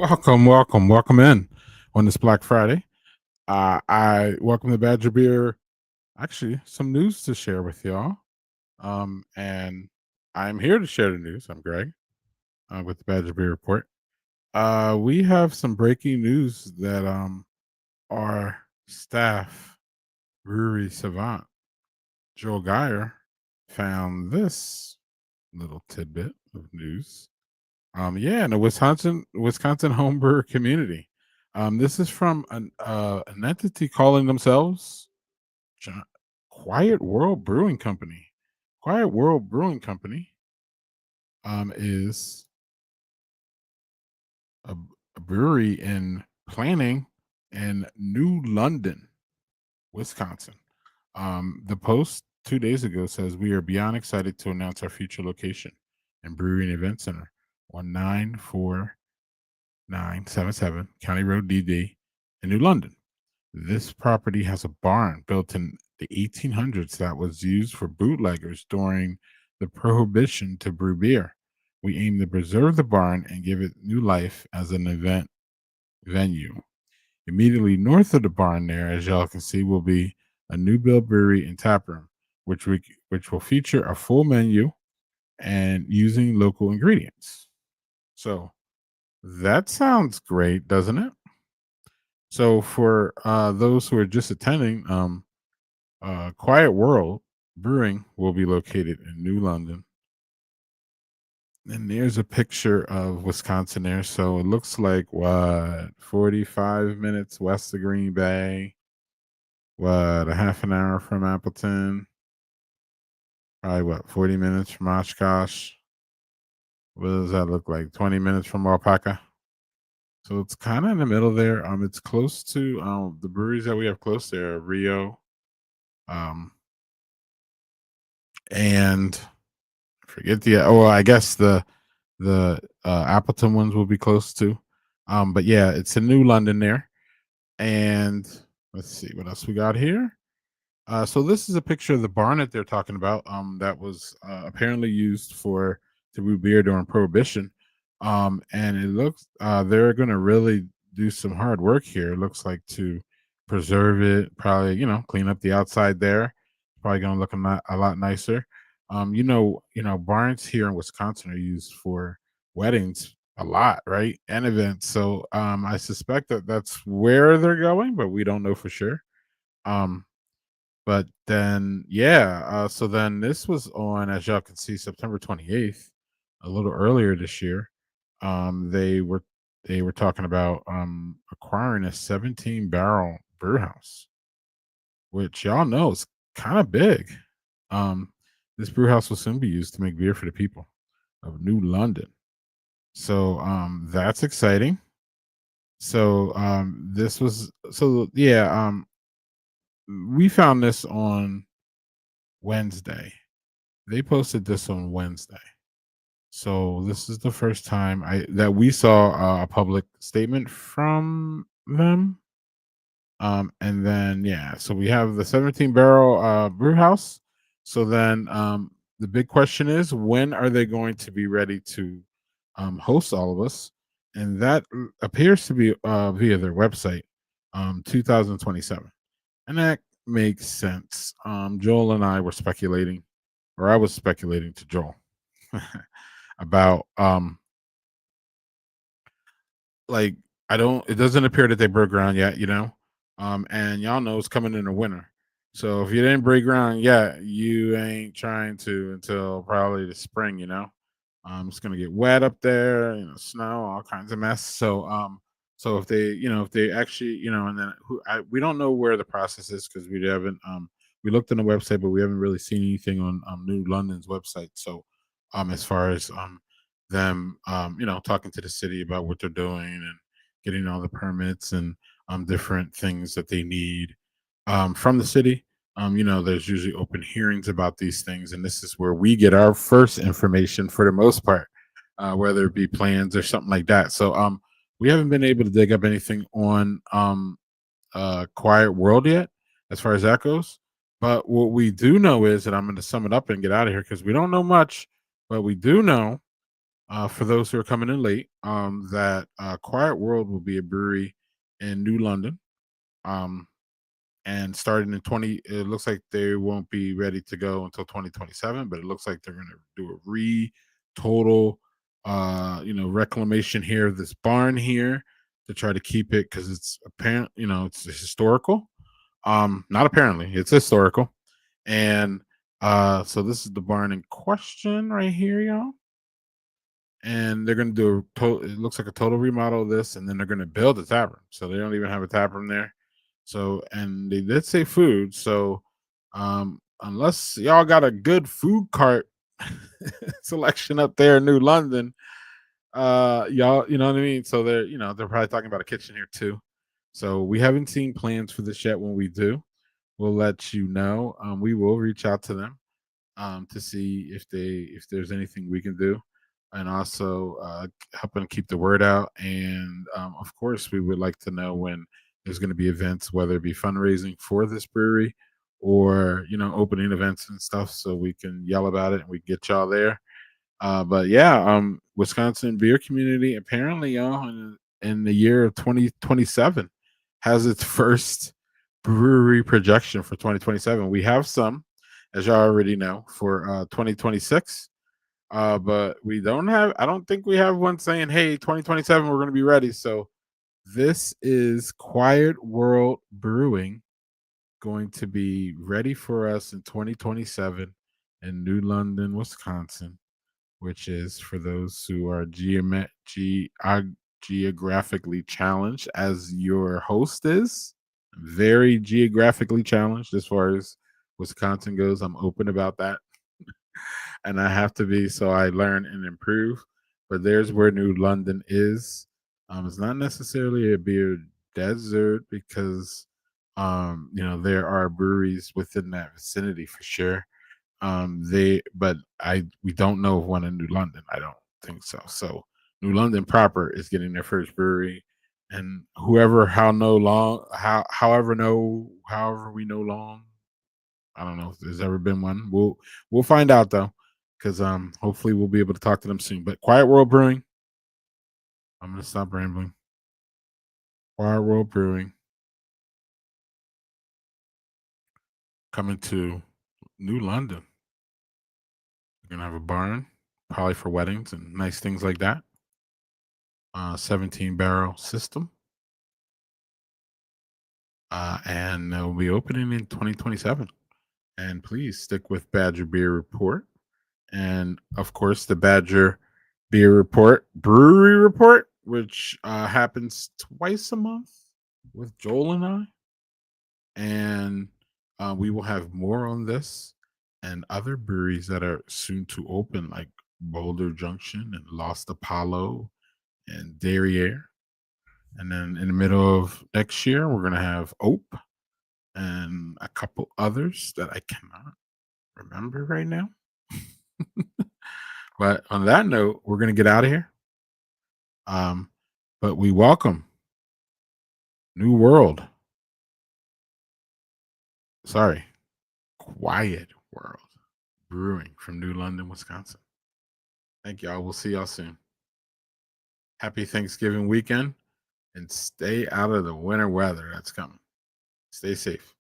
Welcome in on this Black Friday. I welcome the Badger Beer. Actually, some news to share with y'all. And I'm here to share the news. I'm Greg with the Badger Beer Report. We have some breaking news that our staff, brewery savant Joel Geyer, found this little tidbit of news. Yeah, in the Wisconsin homebrewer community. This is from an entity calling themselves Gi- Quiet World Brewing Company. Quiet World Brewing Company is a, a brewery in planning in New London, Wisconsin. The post 2 days ago says we are beyond excited to announce our future location and brewery and event center on 947 County Road DD in New London. This property has a barn built in the 1800s that was used for bootleggers during the prohibition to brew beer. We aim to preserve the barn and give it new life as an event venue. Immediately north of the barn there, as y'all can see, will be a new build brewery and tap room, which will feature a full menu and using local ingredients. So that sounds great, doesn't it? So for those who are just attending, Quiet World Brewing will be located in New London. And there's a picture of Wisconsin there. So it looks like 45 minutes west of Green Bay, a half an hour from Appleton, probably 40 minutes from Oshkosh. What does that look like? 20 minutes from Alpaca. So it's kind of in the middle there. It's close to the breweries that we have close there, Rio, um, and forget the I guess the Appleton ones will be close to. But yeah, it's in New London there. And let's see what else we got here. So this is a picture of the barn that they're talking about. That was apparently used for to brew beer during Prohibition. And it looks they're going to really do some hard work here. It looks like to preserve it, probably clean up the outside there. Probably going to look a lot nicer. Barns here in Wisconsin are used for weddings a lot, right, and events. So I suspect that that's where they're going, but we don't know for sure. Um, but then, yeah, so then this was on, as y'all can see, September 28th, a little earlier this year. They were talking about acquiring a 17 barrel brew house, which y'all know is kind of big. This brew house will soon be used to make beer for the people of New London. So that's exciting. So this was so yeah, we found this on Wednesday. They posted this on Wednesday. So this is the first time I that we saw a public statement from them. And then yeah, so we have the 17 barrel brew house. So then the big question is, when are they going to be ready to host all of us? And that appears to be via their website, 2027. And that makes sense. Joel and I were speculating, or I was speculating to Joel about like I don't it doesn't appear that they broke ground yet. And y'all know it's coming in the winter. So if you didn't break ground yet, you ain't trying to until probably the spring. It's gonna get wet up there, snow, all kinds of mess. So if they actually, and then we don't know where the process is because we haven't we looked on the website, but we haven't really seen anything on New London's website. So as far as them talking to the city about what they're doing and getting all the permits and different things that they need from the city. There's usually open hearings about these things, and this is where we get our first information for the most part, whether it be plans or something like that. So we haven't been able to dig up anything on Quiet World yet, as far as that goes. But what we do know is, and I'm going to sum it up and get out of here because we don't know much, but we do know For those who are coming in late, that Quiet World will be a brewery in New London. Um, and starting in 20, it looks like they won't be ready to go until 2027, but it looks like they're going to do a total, reclamation here of this barn here to try to keep it because it's apparent, it's historical. Not apparently, it's historical. And so this is the barn in question right here, y'all. And they're going to do it looks like a total remodel of this, and then they're going to build a tap room. So they don't even have a tap room there. So, and they did say food. So, unless y'all got a good food cart selection up there in New London, y'all, you know what I mean? So they're probably talking about a kitchen here too. So we haven't seen plans for this yet. When we do, we'll let you know. We will reach out to them to see if there's anything we can do, and also helping keep the word out. And of course, we would like to know when there's going to be events, whether it be fundraising for this brewery or opening events and stuff, so we can yell about it and we get y'all there. But yeah, Wisconsin beer community apparently, y'all, in the year of 2027 has its first brewery projection for 2027. We have some, as y'all already know, for 2026. But we don't have, I don't think we have one saying, hey, 2027, we're going to be ready. So this is Quiet World Brewing going to be ready for us in 2027 in New London, Wisconsin, which is for those who are geographically challenged, as your host is. Very geographically challenged as far as Wisconsin goes. I'm open about that. And I have to be, so I learn and improve. But there's where New London is. It's not necessarily a beer desert because there are breweries within that vicinity for sure. But we don't know of one in New London. I don't think so. So New London proper is getting their first brewery, and however we know long. I don't know if there's ever been one. We'll find out though, because hopefully we'll be able to talk to them soon. But Quiet World Brewing, I'm gonna stop rambling. Quiet World Brewing coming to New London. We're gonna have a barn, probably for weddings and nice things like that. 17 barrel system, and they'll be opening in 2027. And please stick with Badger Beer Report, and of course the Badger Beer Report Brewery Report, which happens twice a month with Joel and I, and we will have more on this and other breweries that are soon to open, like Boulder Junction and Lost Apollo and Derriere. And then in the middle of next year, we're going to have Ope and a couple others that I cannot remember right now. But on that note, we're going to get out of here. But we welcome New World. Sorry, Quiet World Brewing from New London, Wisconsin. Thank y'all. We'll see y'all soon. Happy Thanksgiving weekend, and stay out of the winter weather that's coming. Stay safe.